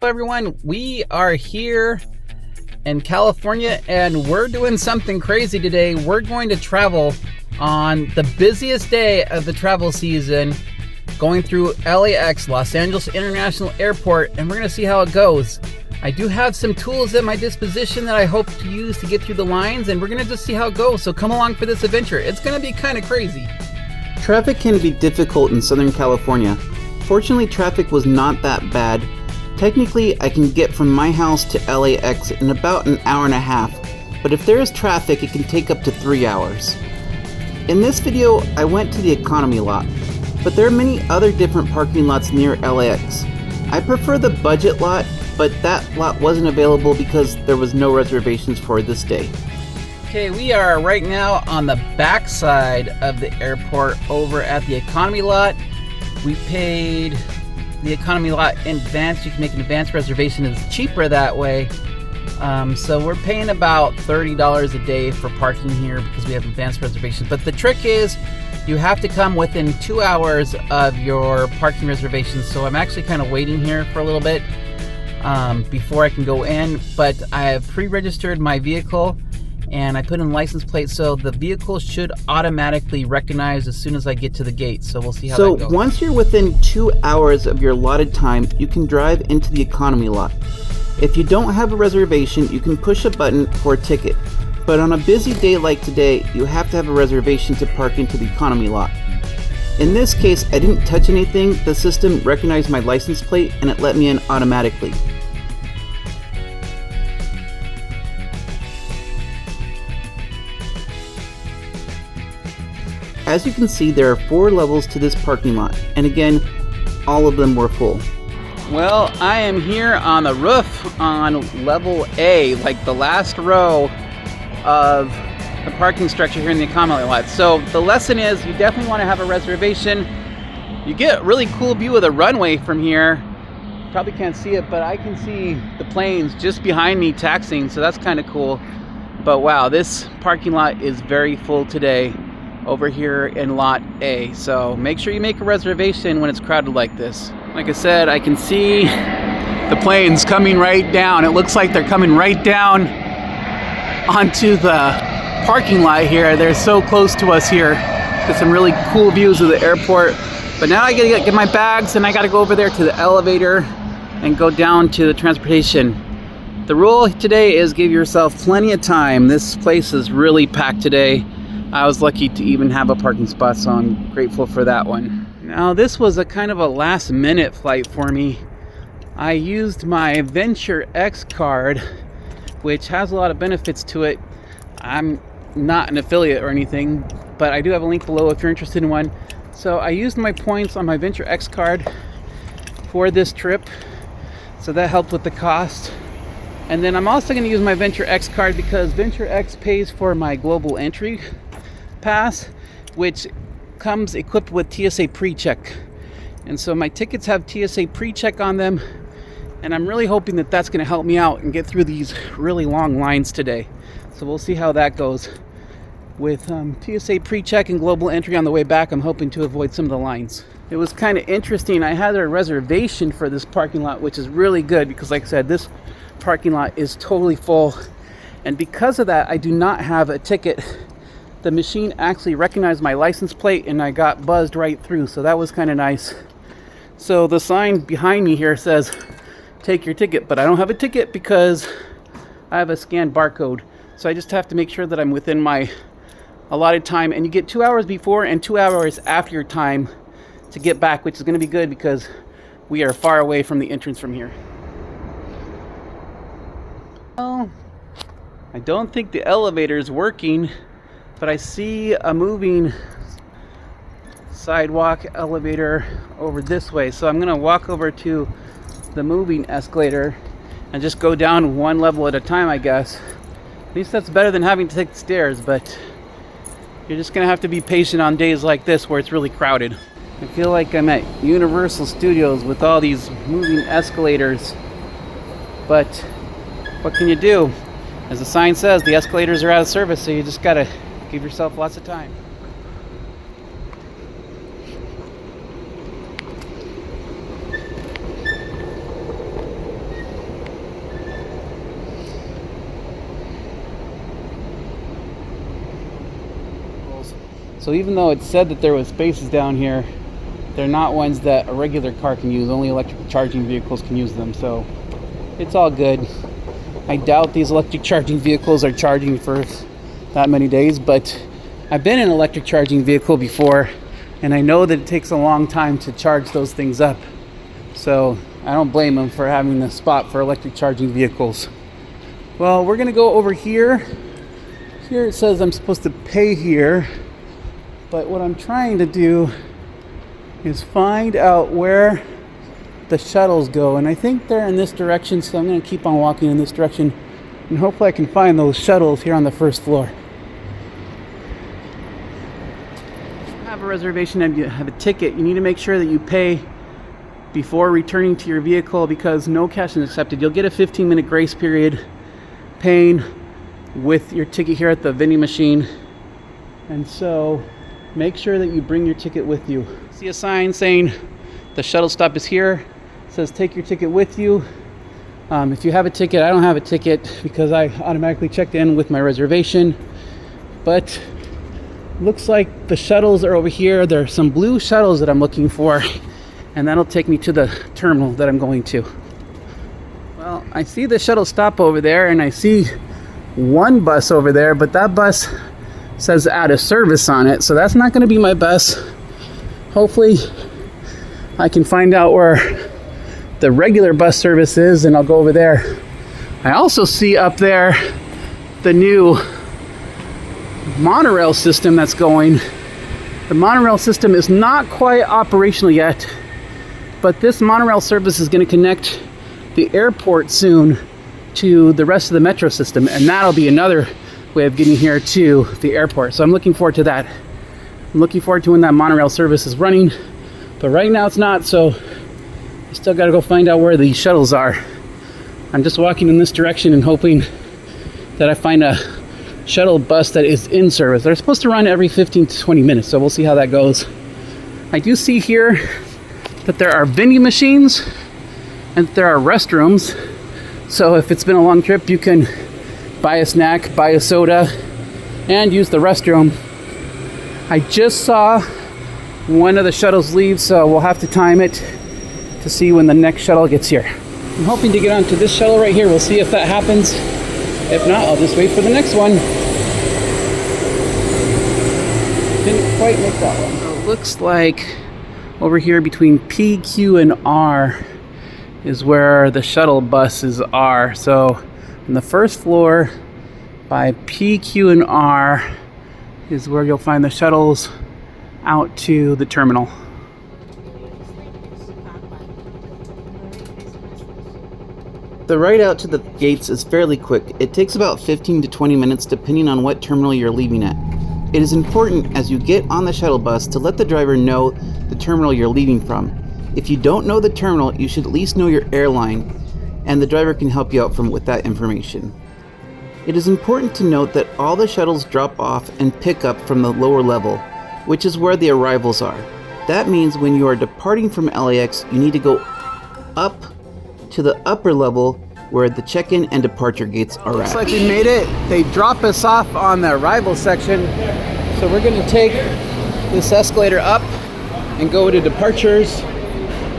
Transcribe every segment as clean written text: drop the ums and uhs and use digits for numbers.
Hello everyone, we are here in California and we're doing something crazy today. We're going to travel on the busiest day of the travel season, going through LAX, Los Angeles International Airport, and we're going to see how it goes. I do have some tools at my disposition that I hope to use to get through the lines, and we're going to just see how it goes. So come along for this adventure. It's going to be kind of crazy. Traffic can be difficult in Southern California. Fortunately, traffic was not that bad. Technically, I can get from my house to LAX in about an hour and a half, but if there is traffic, it can take up to 3 hours. In this video, I went to the economy lot, but there are many other different parking lots near LAX. I prefer the budget lot, but that lot wasn't available because there was no reservations for this day. Okay, we are right now on the back side of the airport over at the economy lot. We paid the economy lot in advance. You can make an advance reservation. It's cheaper that way. So we're paying about $30 a day for parking here because we have advanced reservations. But the trick is you have to come within 2 hours of your parking reservations. So I'm actually kind of waiting here for a little bit before I can go in. But I have pre-registered my vehicle and I put in license plate, so the vehicle should automatically recognize as soon as I get to the gate. So we'll see how that goes. So once you're within 2 hours of your allotted time, you can drive into the economy lot. If you don't have a reservation, you can push a button for a ticket. But on a busy day like today, you have to have a reservation to park into the economy lot. In this case, I didn't touch anything. The system recognized my license plate and it let me in automatically. As you can see, there are 4 levels to this parking lot, and again, all of them were full. Well, I am here on the roof on level A, like the last row of the parking structure here in the economy lot. So the lesson is you definitely want to have a reservation. You get a really cool view of the runway from here. Probably can't see it, but I can see the planes just behind me taxiing, so that's kind of cool. But wow, this parking lot is very full today over here in lot A, so make sure you make a reservation when it's crowded like this. Like I said, I can see the planes coming right down. It looks like they're coming right down onto the parking lot here. They're so close to us here. Got some really cool views of the airport. But now I gotta get my bags and I gotta go over there to the elevator and go down to the transportation. The rule today is give yourself plenty of time. This place is really packed today. I was lucky to even have a parking spot, so I'm grateful for that one. Now this was a kind of a last minute flight for me. I used my Venture X card, which has a lot of benefits to it. I'm not an affiliate or anything, but I do have a link below if you're interested in one. So I used my points on my Venture X card for this trip, so that helped with the cost. And then I'm also going to use my Venture X card because Venture X pays for my global entry pass, which comes equipped with TSA pre-check, and so my tickets have TSA pre-check on them, and I'm really hoping that that's going to help me out and get through these really long lines today. So we'll see how that goes with TSA pre-check and global entry on the way back. I'm hoping to avoid some of the lines. It was kind of interesting. I had a reservation for this parking lot, which is really good because, like I said, this parking lot is totally full, and because of that I do not have a ticket. The machine actually recognized my license plate and I got buzzed right through, so that was kind of nice. So the sign behind me here says take your ticket, but I don't have a ticket because I have a scanned barcode. So I just have to make sure that I'm within my allotted time, and you get 2 hours before and 2 hours after your time to get back, which is going to be good because we are far away from the entrance from here. Well, I don't think the elevator is working, but I see a moving sidewalk elevator over this way. So I'm gonna walk over to the moving escalator and just go down one level at a time, I guess. At least that's better than having to take the stairs, but you're just gonna have to be patient on days like this where it's really crowded. I feel like I'm at Universal Studios with all these moving escalators, but what can you do? As the sign says, the escalators are out of service, so you just gotta give yourself lots of time. So even though it said that there was spaces down here, they're not ones that a regular car can use. Only electric charging vehicles can use them. So it's all good. I doubt these electric charging vehicles are charging for that many days, but I've been in an electric charging vehicle before, and I know that it takes a long time to charge those things up. So I don't blame them for having the spot for electric charging vehicles. Well, we're gonna go over here. Here it says I'm supposed to pay here, but what I'm trying to do is find out where the shuttles go, and I think they're in this direction, so I'm going to keep on walking in this direction, and hopefully I can find those shuttles here on the first floor. If you have a reservation and you have a ticket, you need to make sure that you pay before returning to your vehicle, because no cash is accepted. You'll get a 15-minute grace period paying with your ticket here at the vending machine, and so make sure that you bring your ticket with you. See a sign saying the shuttle stop is here. It says take your ticket with you. If you have a ticket, I don't have a ticket because I automatically checked in with my reservation, but looks like the shuttles are over here. There are some blue shuttles that I'm looking for, and that'll take me to the terminal that I'm going to. Well, I see the shuttle stop over there, and I see one bus over there, but that bus says out of service on it, so that's not going to be my bus. Hopefully I can find out where the regular bus service is, and I'll go over there. I also see up there the new monorail system that's going. The monorail system is not quite operational yet, but this monorail service is going to connect the airport soon to the rest of the metro system, and that'll be another way of getting here to the airport. So I'm looking forward to that. I'm looking forward to when that monorail service is running, but right now it's not, so I still got to go find out where the shuttles are. I'm just walking in this direction and hoping that I find a shuttle bus that is in service. They're supposed to run every 15 to 20 minutes, so we'll see how that goes. I do see here that there are vending machines and there are restrooms, so if it's been a long trip, you can buy a snack, buy a soda, and use the restroom. I just saw one of the shuttles leave, so we'll have to time it to see when the next shuttle gets here. I'm hoping to get onto this shuttle right here. We'll see if that happens. If not, I'll just wait for the next one. Didn't quite make that one. So it looks like over here between P, Q, and R is where the shuttle buses are. So on the first floor by P, Q, and R is where you'll find the shuttles out to the terminal. The ride out to the gates is fairly quick. It takes about 15 to 20 minutes depending on what terminal you're leaving at. It is important as you get on the shuttle bus to let the driver know the terminal you're leaving from. If you don't know the terminal, you should at least know your airline, and the driver can help you out with that information. It is important to note that all the shuttles drop off and pick up from the lower level, which is where the arrivals are. That means when you are departing from LAX, you need to go up to the upper level where the check-in and departure gates are Looks at. like we made it. They drop us off on the arrival section, so we're going to take this escalator up and go to departures,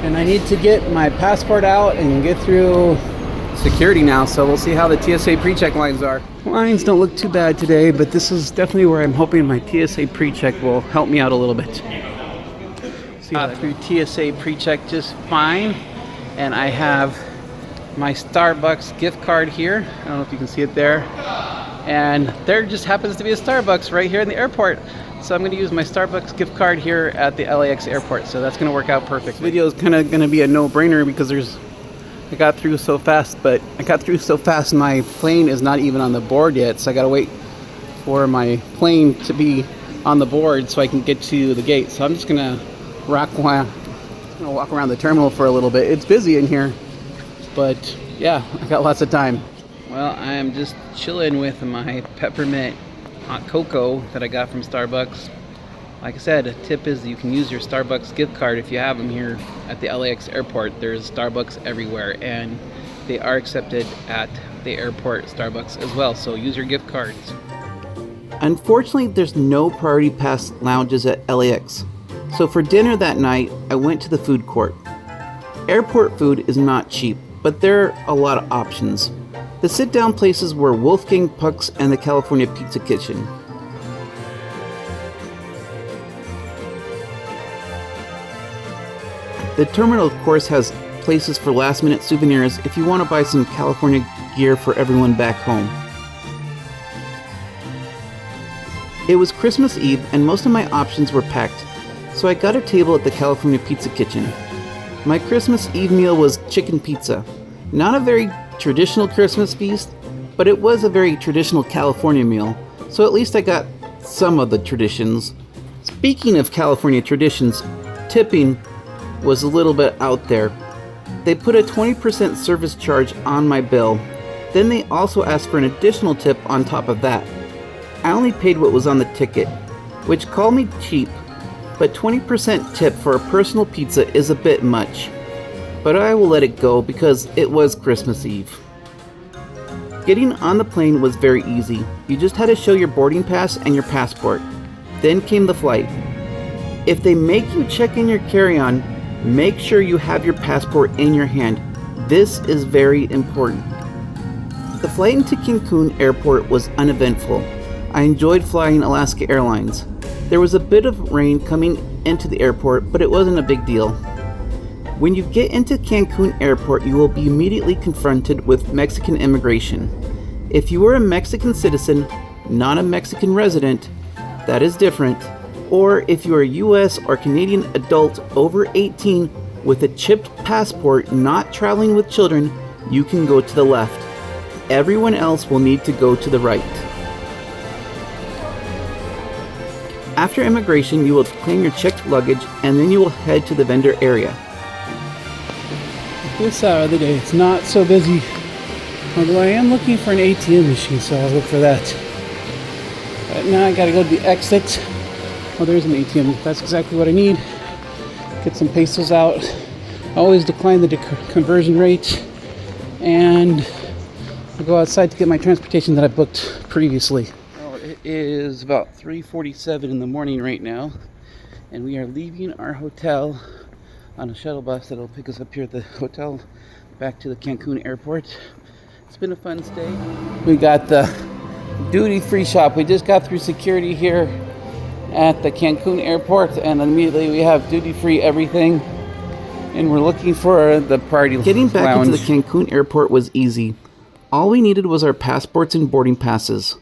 and I need to get my passport out and get through security now, so we'll see how the TSA pre-check lines are. Lines don't look too bad today, but this is definitely where I'm hoping my TSA pre-check will help me out a little bit. Through TSA pre-check just fine, and I have my Starbucks gift card here. I don't know if you can see it there, and there just happens to be a Starbucks right here in the airport, so I'm going to use my Starbucks gift card here at the LAX airport, so that's going to work out perfect. This video is kind of going to be a no-brainer because I got through so fast, but I got through so fast my plane is not even on the board yet, so I got to wait for my plane to be on the board so I can get to the gate. So I'm just going to walk around the terminal for a little bit. It's busy in here, but yeah, I got lots of time. Well, I am just chilling with my peppermint hot cocoa that I got from Starbucks. Like I said, a tip is you can use your Starbucks gift card if you have them here at the LAX airport. There's Starbucks everywhere, and they are accepted at the airport Starbucks as well, so use your gift cards. Unfortunately, there's no priority pass lounges at LAX, so for dinner that night, I went to the food court. Airport food is not cheap, but there are a lot of options. The sit-down places were Wolfgang Puck's and the California Pizza Kitchen. The terminal, of course, has places for last-minute souvenirs if you want to buy some California gear for everyone back home. It was Christmas Eve and most of my options were packed, so I got a table at the California Pizza Kitchen. My Christmas Eve meal was chicken pizza. Not a very traditional Christmas feast, but it was a very traditional California meal, so at least I got some of the traditions. Speaking of California traditions, tipping was a little bit out there. They put a 20% service charge on my bill. Then they also asked for an additional tip on top of that. I only paid what was on the ticket, which called me cheap, but 20% tip for a personal pizza is a bit much. But I will let it go because it was Christmas Eve. Getting on the plane was very easy. You just had to show your boarding pass and your passport. Then came the flight. If they make you check in your carry-on, make sure you have your passport in your hand. This is very important. The flight into Cancun Airport was uneventful. I enjoyed flying Alaska Airlines. There was a bit of rain coming into the airport, but it wasn't a big deal. When you get into Cancun Airport, you will be immediately confronted with Mexican immigration. If you are a Mexican citizen, not a Mexican resident, that is different. Or if you are a US or Canadian adult over 18 with a chipped passport not traveling with children, you can go to the left. Everyone else will need to go to the right. After immigration, you will claim your checked luggage and then you will head to the vendor area. This hour of the day, it's not so busy. Although I am looking for an ATM machine, so I'll look for that. But now I gotta go to the exit. Oh, there's an ATM. That's exactly what I need. Get some pesos out. Always decline the conversion rate. And I'll go outside to get my transportation that I booked previously. It is about 3:47 in the morning right now, and we are leaving our hotel on a shuttle bus that'll pick us up here at the hotel back to the Cancun Airport. It's been a fun stay. We got the duty-free shop. We just got through security here at the Cancun Airport, and immediately we have duty-free everything, and we're looking for the party lounge. Getting back into the Cancun Airport was easy. All we needed was our passports and boarding passes.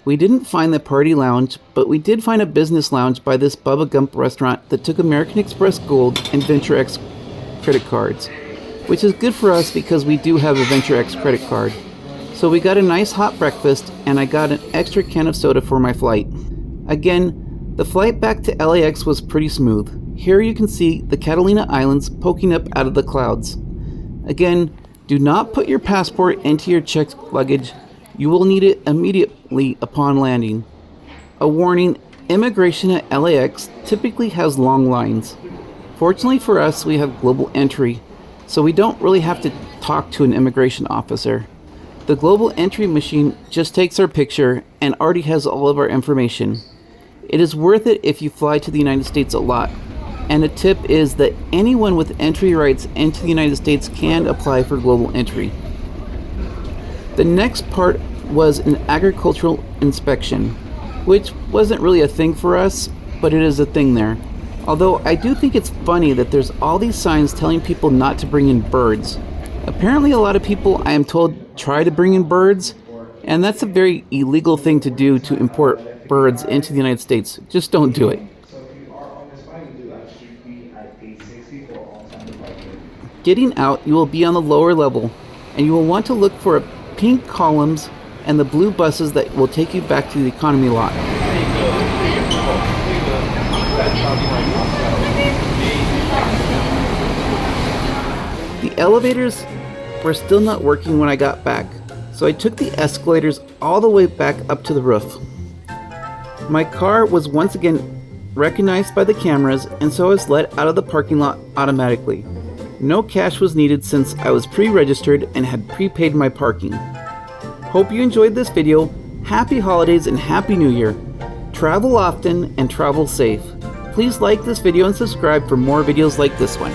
We didn't find the party lounge, but we did find a business lounge by this Bubba Gump restaurant that took American Express Gold and VentureX credit cards, which is good for us because we do have a VentureX credit card. So we got a nice hot breakfast, and I got an extra can of soda for my flight. Again, the flight back to LAX was pretty smooth. Here you can see the Catalina Islands poking up out of the clouds. Again, do not put your passport into your checked luggage. You will need it immediately upon landing. A warning, immigration at LAX typically has long lines. Fortunately for us, we have global entry, so we don't really have to talk to an immigration officer. The global entry machine just takes our picture and already has all of our information. It is worth it if you fly to the United States a lot. And a tip is that anyone with entry rights into the United States can apply for global entry. The next part was an agricultural inspection, which wasn't really a thing for us, but it is a thing there. Although I do think it's funny that there's all these signs telling people not to bring in birds. Apparently a lot of people, I am told, try to bring in birds, and that's a very illegal thing to do, to import birds into the United States. Just don't do it. Getting out, you will be on the lower level, and you will want to look for pink columns and the blue buses that will take you back to the economy lot. The elevators were still not working when I got back, so I took the escalators all the way back up to the roof. My car was once again recognized by the cameras, and so I was let out of the parking lot automatically. No cash was needed since I was pre-registered and had prepaid my parking. Hope you enjoyed this video. Happy holidays and Happy New Year. Travel often and travel safe. Please like this video and subscribe for more videos like this one.